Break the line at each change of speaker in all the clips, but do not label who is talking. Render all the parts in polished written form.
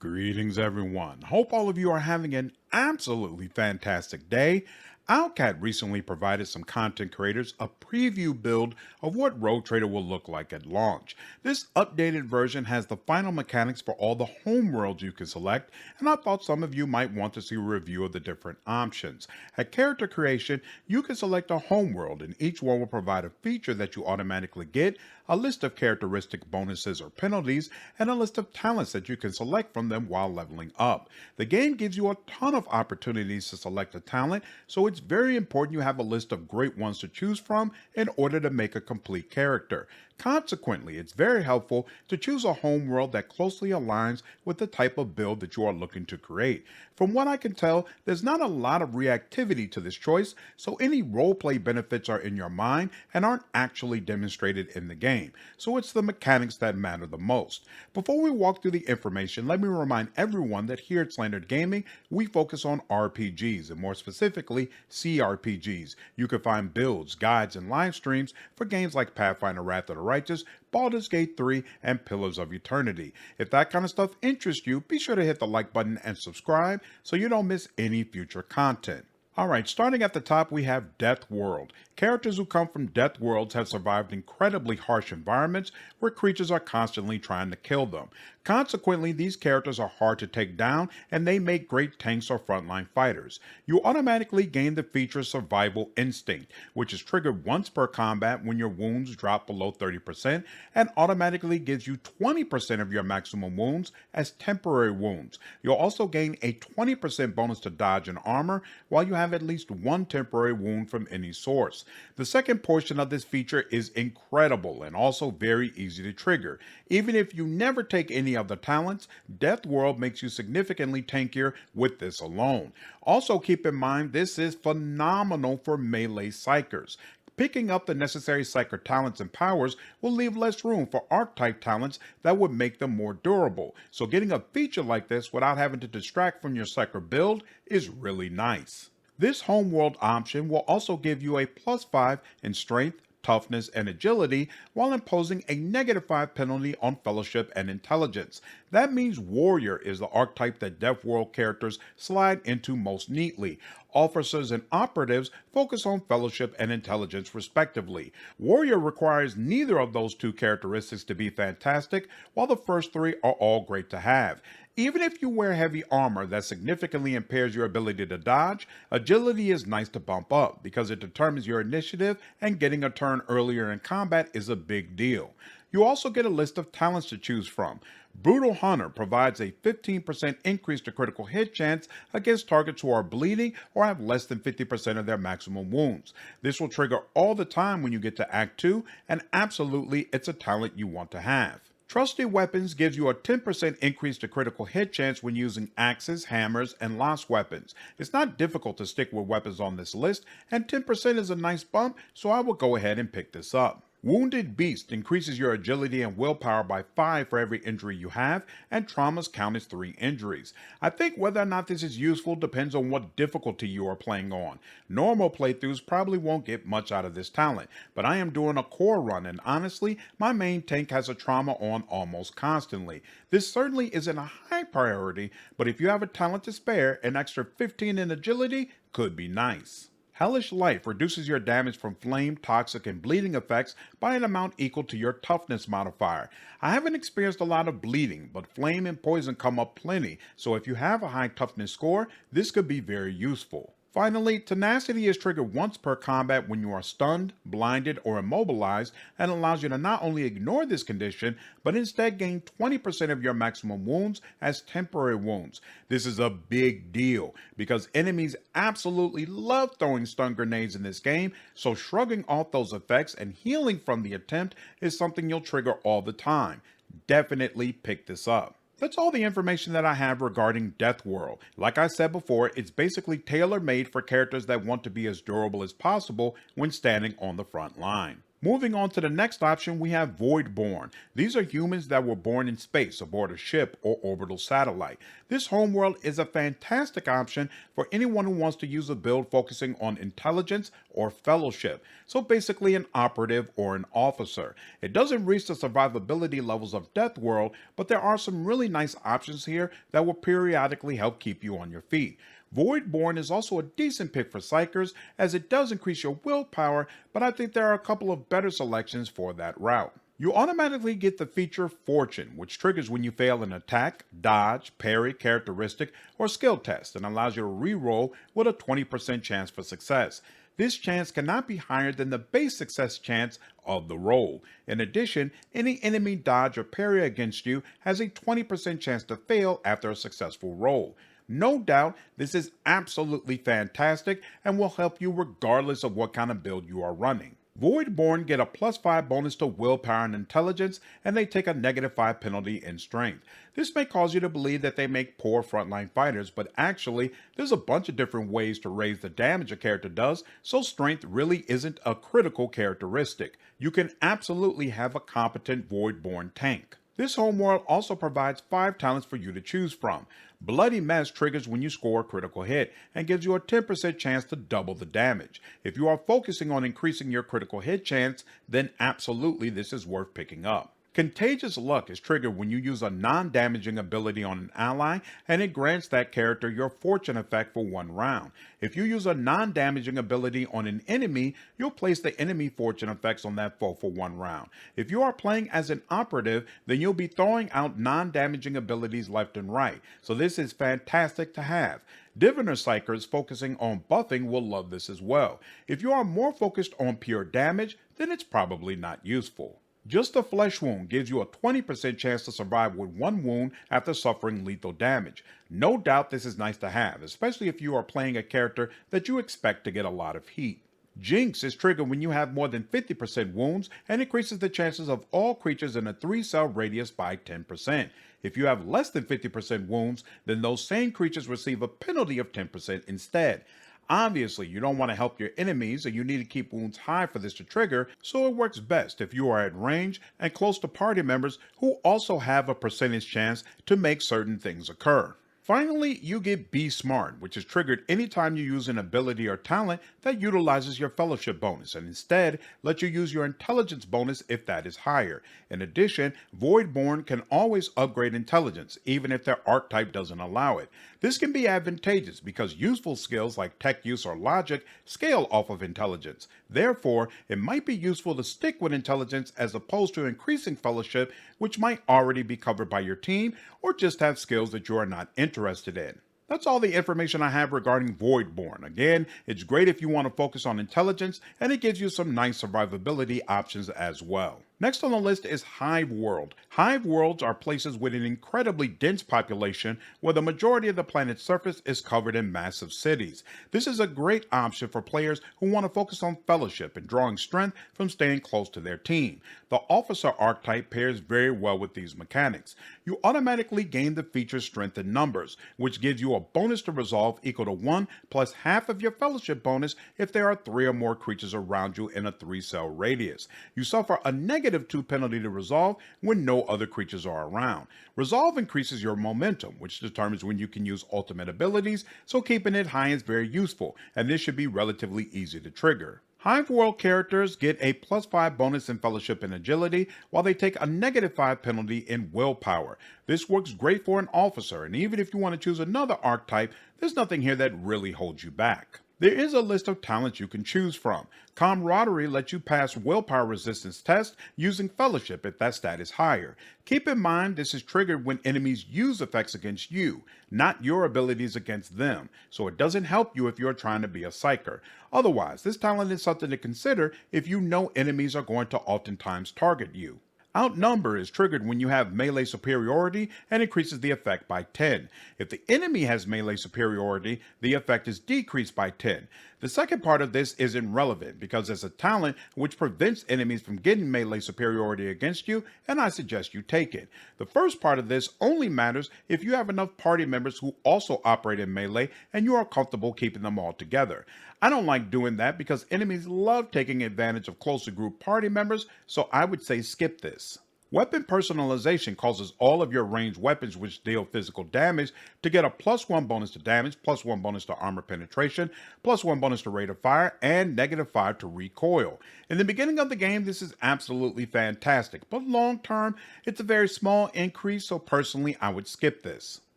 Greetings, everyone. Hope all of you are having an absolutely fantastic day. Owlcat recently provided some content creators a preview build of what Rogue Trader will look like at launch. This updated version has the final mechanics for all the homeworlds you can select, and I thought some of you might want to see a review of the different options. At character creation, you can select a homeworld, and each one will provide a feature that you automatically get, a list of characteristic bonuses or penalties, and a list of talents that you can select from them while leveling up. The game gives you a ton of opportunities to select a talent, so it's very important you have a list of great ones to choose from in order to make a complete character. Consequently, it's very helpful to choose a homeworld that closely aligns with the type of build that you are looking to create. From what I can tell, there's not a lot of reactivity to this choice, so any roleplay benefits are in your mind and aren't actually demonstrated in the game. So it's the mechanics that matter the most. Before we walk through the information, let me remind everyone that here at Slandered Gaming, we focus on RPGs, and more specifically, CRPGs. You can find builds, guides, and live streams for games like Pathfinder Wrath of the Righteous, Baldur's Gate 3, and Pillars of Eternity. If that kind of stuff interests you, be sure to hit the like button and subscribe so you don't miss any future content. Alright, starting at the top we have Death World. Characters who come from Death Worlds have survived incredibly harsh environments where creatures are constantly trying to kill them. Consequently, these characters are hard to take down and they make great tanks or frontline fighters. You automatically gain the feature Survival Instinct, which is triggered once per combat when your wounds drop below 30% and automatically gives you 20% of your maximum wounds as temporary wounds. You'll also gain a 20% bonus to dodge and armor while you have at least one temporary wound from any source. The second portion of this feature is incredible and also very easy to trigger. Even if you never take any of the talents, Death World makes you significantly tankier with this alone. Also keep in mind this is phenomenal for melee psychers. Picking up the necessary psyker talents and powers will leave less room for archetype talents that would make them more durable, so getting a feature like this without having to distract from your psyker build is really nice. This homeworld option will also give you a +5 in strength, toughness, and agility while imposing a -5 penalty on fellowship and intelligence. That means warrior is the archetype that Death World characters slide into most neatly. Officers and operatives focus on fellowship and intelligence respectively. Warrior requires neither of those two characteristics to be fantastic, while the first three are all great to have. Even if you wear heavy armor that significantly impairs your ability to dodge, agility is nice to bump up because it determines your initiative and getting a turn earlier in combat is a big deal. You also get a list of talents to choose from. Brutal Hunter provides a 15% increase to critical hit chance against targets who are bleeding or have less than 50% of their maximum wounds. This will trigger all the time when you get to Act 2, and absolutely it's a talent you want to have. Trusty Weapons gives you a 10% increase to critical hit chance when using axes, hammers, and lost weapons. It's not difficult to stick with weapons on this list, and 10% is a nice bump, so I will go ahead and pick this up. Wounded Beast increases your agility and willpower by 5 for every injury you have, and traumas count as 3 injuries. I think whether or not this is useful depends on what difficulty you are playing on. Normal playthroughs probably won't get much out of this talent, but I am doing a core run and honestly, my main tank has a trauma on almost constantly. This certainly isn't a high priority, but if you have a talent to spare, an extra 15 in agility could be nice. Hellish Life reduces your damage from flame, toxic, and bleeding effects by an amount equal to your toughness modifier. I haven't experienced a lot of bleeding, but flame and poison come up plenty, so if you have a high toughness score, this could be very useful. Finally, Tenacity is triggered once per combat when you are stunned, blinded, or immobilized, and allows you to not only ignore this condition, but instead gain 20% of your maximum wounds as temporary wounds. This is a big deal, because enemies absolutely love throwing stun grenades in this game, so shrugging off those effects and healing from the attempt is something you'll trigger all the time. Definitely pick this up. That's all the information that I have regarding Death World. Like I said before, it's basically tailor-made for characters that want to be as durable as possible when standing on the front line. Moving on to the next option, we have Voidborn. These are humans that were born in space aboard a ship or orbital satellite. This homeworld is a fantastic option for anyone who wants to use a build focusing on intelligence or fellowship. So basically an operative or an officer. It doesn't reach the survivability levels of Death World, but there are some really nice options here that will periodically help keep you on your feet. Voidborn is also a decent pick for psychers as it does increase your willpower, but I think there are a couple of better selections for that route. You automatically get the feature Fortune, which triggers when you fail an attack, dodge, parry, characteristic, or skill test and allows you to reroll with a 20% chance for success. This chance cannot be higher than the base success chance of the roll. In addition, any enemy dodge or parry against you has a 20% chance to fail after a successful roll. No doubt, this is absolutely fantastic and will help you regardless of what kind of build you are running. Voidborn get a +5 bonus to willpower and intelligence, and they take a -5 penalty in strength. This may cause you to believe that they make poor frontline fighters, but actually, there's a bunch of different ways to raise the damage a character does, so strength really isn't a critical characteristic. You can absolutely have a competent Voidborn tank. This homeworld also provides 5 talents for you to choose from. Bloody Mess triggers when you score a critical hit and gives you a 10% chance to double the damage. If you are focusing on increasing your critical hit chance, then absolutely this is worth picking up. Contagious Luck is triggered when you use a non-damaging ability on an ally, and it grants that character your fortune effect for 1 round. If you use a non-damaging ability on an enemy, you'll place the enemy fortune effects on that foe for 1 round. If you are playing as an operative, then you'll be throwing out non-damaging abilities left and right, so this is fantastic to have. Diviner Psychers focusing on buffing will love this as well. If you are more focused on pure damage, then it's probably not useful. Just a Flesh Wound gives you a 20% chance to survive with 1 wound after suffering lethal damage. No doubt this is nice to have, especially if you are playing a character that you expect to get a lot of heat. Jinx is triggered when you have more than 50% wounds and increases the chances of all creatures in a 3-cell radius by 10%. If you have less than 50% wounds, then those same creatures receive a penalty of 10% instead. Obviously, you don't want to help your enemies and you need to keep wounds high for this to trigger, so it works best if you are at range and close to party members who also have a percentage chance to make certain things occur. Finally, you get Be Smart, which is triggered anytime you use an ability or talent that utilizes your fellowship bonus, and instead let you use your intelligence bonus if that is higher. In addition, Voidborn can always upgrade intelligence, even if their archetype doesn't allow it. This can be advantageous because useful skills like tech use or logic scale off of intelligence. Therefore, it might be useful to stick with intelligence as opposed to increasing fellowship, which might already be covered by your team, or just have skills that you are not interested in. That's all the information I have regarding Voidborn. Again, it's great if you want to focus on intelligence, and it gives you some nice survivability options as well. Next on the list is Hive World. Hive Worlds are places with an incredibly dense population where the majority of the planet's surface is covered in massive cities. This is a great option for players who want to focus on fellowship and drawing strength from staying close to their team. The officer archetype pairs very well with these mechanics. You automatically gain the feature Strength in Numbers, which gives you a bonus to resolve equal to 1 plus half of your fellowship bonus if there are 3 or more creatures around you in a 3-cell radius. You suffer a -2 penalty to resolve when no other creatures are around. Resolve increases your momentum, which determines when you can use ultimate abilities, so keeping it high is very useful, and this should be relatively easy to trigger. Hive World characters get a +5 bonus in Fellowship and Agility, while they take a -5 penalty in Willpower. This works great for an officer, and even if you want to choose another archetype, there's nothing here that really holds you back. There is a list of talents you can choose from. Camaraderie lets you pass willpower resistance tests using Fellowship if that stat is higher. Keep in mind this is triggered when enemies use effects against you, not your abilities against them, so it doesn't help you if you're trying to be a psyker. Otherwise, this talent is something to consider if you know enemies are going to oftentimes target you. Outnumber is triggered when you have melee superiority and increases the effect by 10. If the enemy has melee superiority, the effect is decreased by 10. The second part of this isn't relevant because it's a talent which prevents enemies from getting melee superiority against you, and I suggest you take it. The first part of this only matters if you have enough party members who also operate in melee and you are comfortable keeping them all together. I don't like doing that because enemies love taking advantage of closer group party members, so I would say skip this. Weapon personalization causes all of your ranged weapons which deal physical damage to get a +1 bonus to damage, +1 bonus to armor penetration, +1 bonus to rate of fire, and -5 to recoil. In the beginning of the game, this is absolutely fantastic, but long term, it's a very small increase, so personally, I would skip this.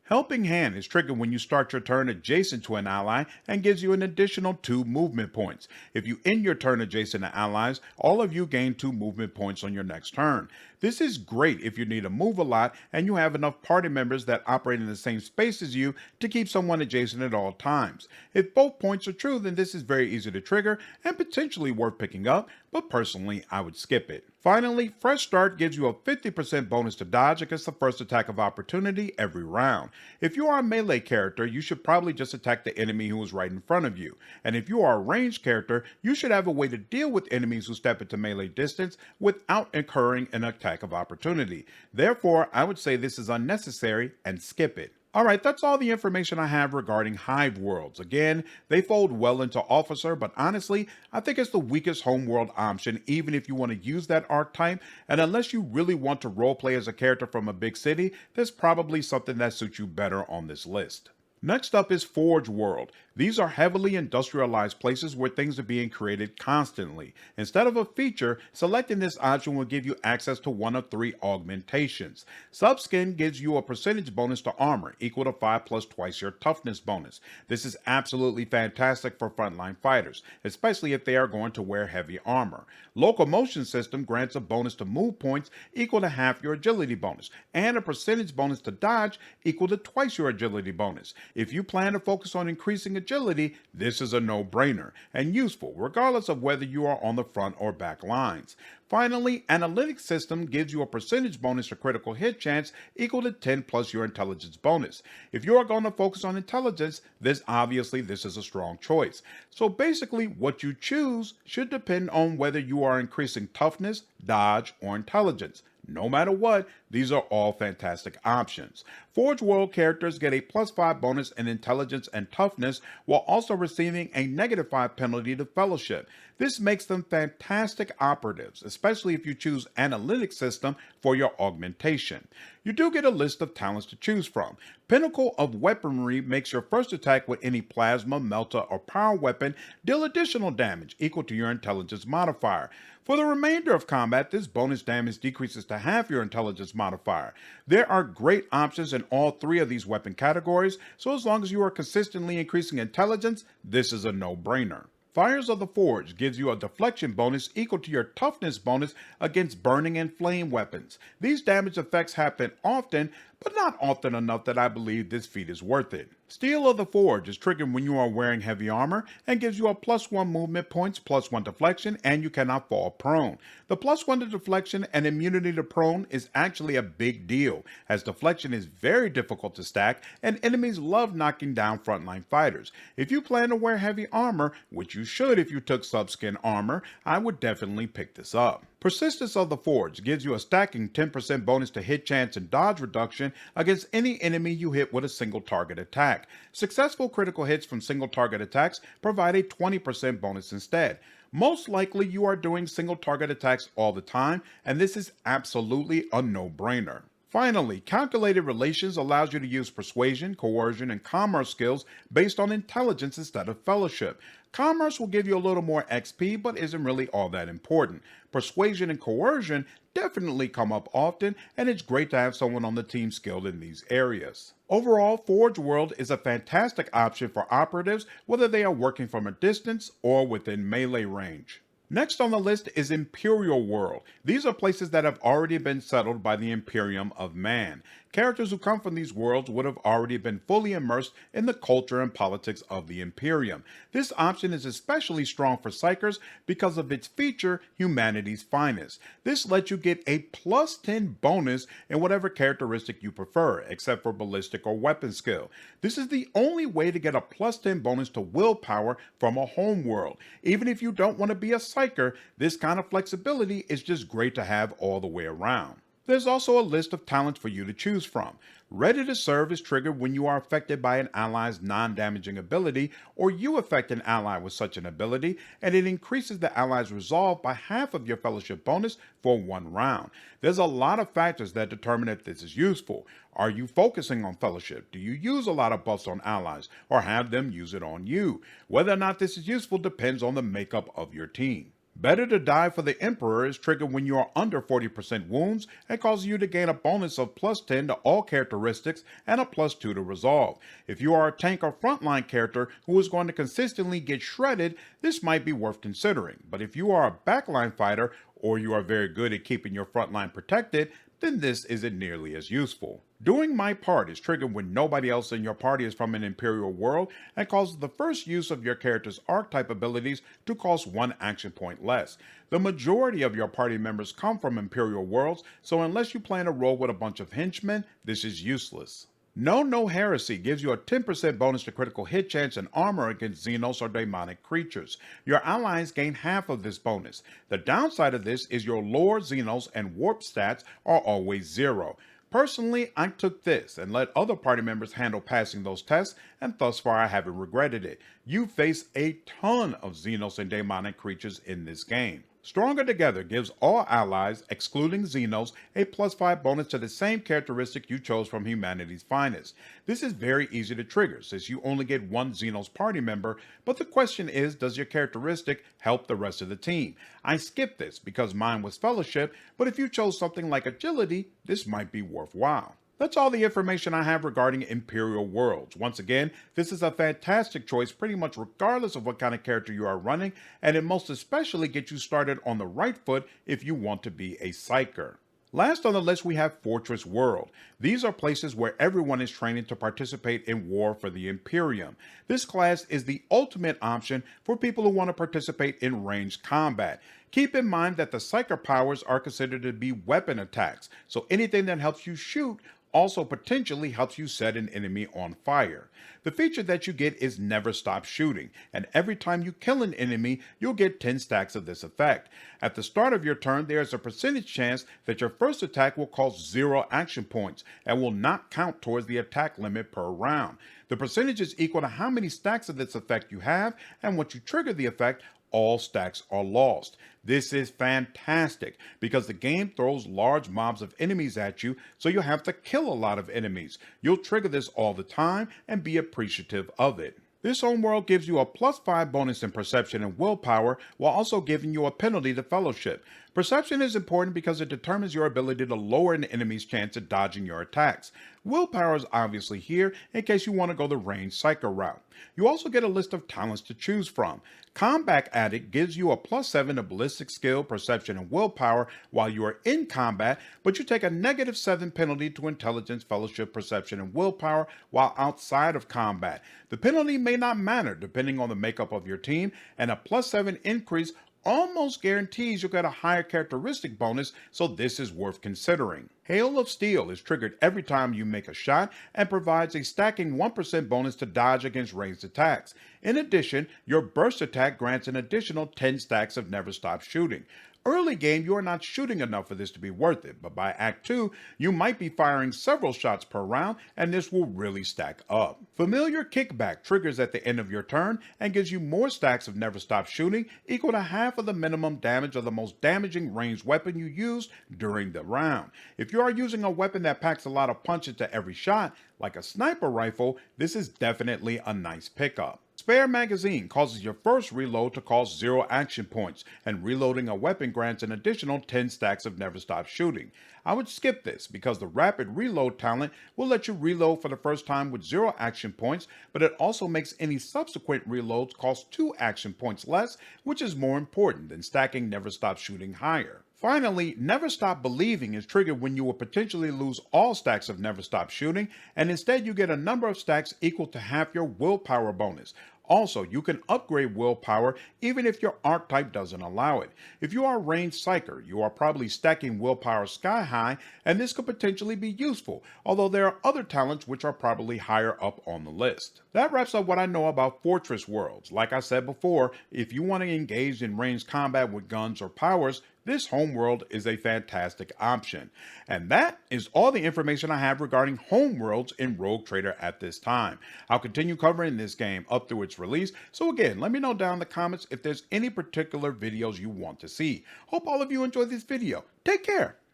Helping Hand is triggered when you start your turn adjacent to an ally and gives you an additional 2 movement points. If you end your turn adjacent to allies, all of you gain 2 movement points on your next turn. This is great if you need to move a lot and you have enough party members that operate in the same space as you to keep someone adjacent at all times. If both points are true, then this is very easy to trigger and potentially worth picking up, but personally, I would skip it. Finally, Fresh Start gives you a 50% bonus to dodge against the first attack of opportunity every round. If you are a melee character, you should probably just attack the enemy who is right in front of you. And if you are a ranged character, you should have a way to deal with enemies who step into melee distance without incurring an attack of opportunity. Therefore, I would say this is unnecessary and skip it. Alright, that's all the information I have regarding Hive Worlds. Again, they fold well into Officer, but honestly, I think it's the weakest Homeworld option, even if you want to use that archetype, and unless you really want to roleplay as a character from a big city, there's probably something that suits you better on this list. Next up is Forge World. These are heavily industrialized places where things are being created constantly. Instead of a feature, selecting this option will give you access to one of 3 augmentations. Subskin gives you a percentage bonus to armor, equal to 5 plus twice your toughness bonus. This is absolutely fantastic for frontline fighters, especially if they are going to wear heavy armor. Locomotion System grants a bonus to move points equal to half your agility bonus, and a percentage bonus to dodge equal to twice your agility bonus. If you plan to focus on increasing agility, this is a no-brainer and useful regardless of whether you are on the front or back lines. Finally, Analytics System gives you a percentage bonus to critical hit chance equal to 10 plus your intelligence bonus. If you are going to focus on intelligence, this is a strong choice. So basically, what you choose should depend on whether you are increasing toughness, dodge, or intelligence. No matter what, these are all fantastic options. Forge World characters get a +5 bonus in intelligence and toughness while also receiving a -5 penalty to fellowship. This makes them fantastic operatives, especially if you choose Analytics System for your augmentation. You do get a list of talents to choose from. Pinnacle of Weaponry makes your first attack with any plasma, melta, or power weapon deal additional damage equal to your intelligence modifier. For the remainder of combat, this bonus damage decreases to half your intelligence modifier. There are great options in all 3 of these weapon categories, so as long as you are consistently increasing intelligence, this is a no-brainer. Fires of the Forge gives you a deflection bonus equal to your toughness bonus against burning and flame weapons. These damage effects happen often, but not often enough that I believe this feat is worth it. Steel of the Forge is triggered when you are wearing heavy armor and gives you a +1 movement points, +1 deflection, and you cannot fall prone. The +1 to deflection and immunity to prone is actually a big deal, as deflection is very difficult to stack and enemies love knocking down frontline fighters. If you plan to wear heavy armor, which you should if you took subskin armor, I would definitely pick this up. Persistence of the Forge gives you a stacking 10% bonus to hit chance and dodge reduction against any enemy you hit with a single target attack. Successful critical hits from single target attacks provide a 20% bonus instead. Most likely you are doing single target attacks all the time, and this is absolutely a no-brainer. Finally, Calculated Relations allows you to use persuasion, coercion, and commerce skills based on intelligence instead of fellowship. Commerce will give you a little more XP, but isn't really all that important. Persuasion and coercion definitely come up often, and it's great to have someone on the team skilled in these areas. Overall, Forge World is a fantastic option for operatives, whether they are working from a distance or within melee range. Next on the list is Imperial World. These are places that have already been settled by the Imperium of Man. Characters who come from these worlds would have already been fully immersed in the culture and politics of the Imperium. This option is especially strong for Psychers because of its feature, Humanity's Finest. This lets you get a plus 10 bonus in whatever characteristic you prefer, except for ballistic or weapon skill. This is the only way to get a plus 10 bonus to willpower from a homeworld. Even if you don't want to be a Psyker, this kind of flexibility is just great to have all the way around. There's also a list of talents for you to choose from. Ready to Serve is triggered when you are affected by an ally's non-damaging ability, or you affect an ally with such an ability, and it increases the ally's resolve by half of your fellowship bonus for 1 round. There's a lot of factors that determine if this is useful. Are you focusing on fellowship? Do you use a lot of buffs on allies, or have them use it on you? Whether or not this is useful depends on the makeup of your team. Better to Die for the Emperor is triggered when you are under 40% wounds and causes you to gain a bonus of plus 10 to all characteristics and a plus 2 to resolve. If you are a tank or frontline character who is going to consistently get shredded, this might be worth considering. But if you are a backline fighter or you are very good at keeping your frontline protected, then this isn't nearly as useful. Doing My Part is triggered when nobody else in your party is from an Imperial world and causes the first use of your character's archetype abilities to cost 1 action point less. The majority of your party members come from Imperial worlds, so unless you plan a role with a bunch of henchmen, this is useless. No Heresy gives you a 10% bonus to critical hit chance and armor against Xenos or demonic creatures. Your allies gain half of this bonus. The downside of this is your lore, Xenos, and warp stats are always 0. Personally, I took this and let other party members handle passing those tests, and thus far I haven't regretted it. You face a ton of Xenos and demonic creatures in this game. Stronger Together gives all allies, excluding Xenos, a plus 5 bonus to the same characteristic you chose from Humanity's Finest. This is very easy to trigger since you only get 1 Xenos party member, but the question is, does your characteristic help the rest of the team? I skipped this because mine was Fellowship, but if you chose something like Agility, this might be worthwhile. That's all the information I have regarding Imperial Worlds. Once again, this is a fantastic choice pretty much regardless of what kind of character you are running, and it most especially gets you started on the right foot if you want to be a Psyker. Last on the list we have Fortress World. These are places where everyone is training to participate in war for the Imperium. This class is the ultimate option for people who want to participate in ranged combat. Keep in mind that the Psyker powers are considered to be weapon attacks, so anything that helps you shoot also potentially helps you set an enemy on fire. The feature that you get is Never Stop Shooting, and every time you kill an enemy, you'll get 10 stacks of this effect. At the start of your turn, there is a percentage chance that your first attack will cost 0 action points and will not count towards the attack limit per round. The percentage is equal to how many stacks of this effect you have, and once you trigger the effect, all stacks are lost. This is fantastic because the game throws large mobs of enemies at you, so you'll have to kill a lot of enemies. You'll trigger this all the time and be appreciative of it. This homeworld gives you a plus 5 bonus in perception and willpower while also giving you a penalty to fellowship. Perception is important because it determines your ability to lower an enemy's chance of dodging your attacks. Willpower is obviously here in case you want to go the ranged Psyker route. You also get a list of talents to choose from. Combat Addict gives you a plus 7 to ballistic skill, perception, and willpower while you are in combat, but you take a negative 7 penalty to intelligence, fellowship, perception, and willpower while outside of combat. The penalty may not matter depending on the makeup of your team, and a plus 7 increase almost guarantees you'll get a higher characteristic bonus, so this is worth considering. Hail of Steel is triggered every time you make a shot and provides a stacking 1% bonus to dodge against ranged attacks. In addition, your burst attack grants an additional 10 stacks of Never Stop Shooting. Early game, you are not shooting enough for this to be worth it, but by Act 2, you might be firing several shots per round, and this will really stack up. Familiar Kickback triggers at the end of your turn and gives you more stacks of Never Stop Shooting, equal to half of the minimum damage of the most damaging ranged weapon you used during the round. If you are using a weapon that packs a lot of punch into every shot, like a sniper rifle, this is definitely a nice pickup. Spare Magazine causes your first reload to cost 0 action points, and reloading a weapon grants an additional 10 stacks of Never Stop Shooting. I would skip this because the Rapid Reload talent will let you reload for the first time with 0 action points, but it also makes any subsequent reloads cost 2 action points less, which is more important than stacking Never Stop Shooting higher. Finally, Never Stop Believing is triggered when you will potentially lose all stacks of Never Stop Shooting, and instead you get a number of stacks equal to half your willpower bonus. Also, you can upgrade willpower even if your archetype doesn't allow it. If you are a ranged psyker, you are probably stacking willpower sky high, and this could potentially be useful, although there are other talents which are probably higher up on the list. That wraps up what I know about Fortress Worlds. Like I said before, if you want to engage in ranged combat with guns or powers, this Homeworld is a fantastic option. And that is all the information I have regarding Homeworlds in Rogue Trader at this time. I'll continue covering this game up through its release, so again, let me know down in the comments if there's any particular videos you want to see. Hope all of you enjoyed this video. Take care.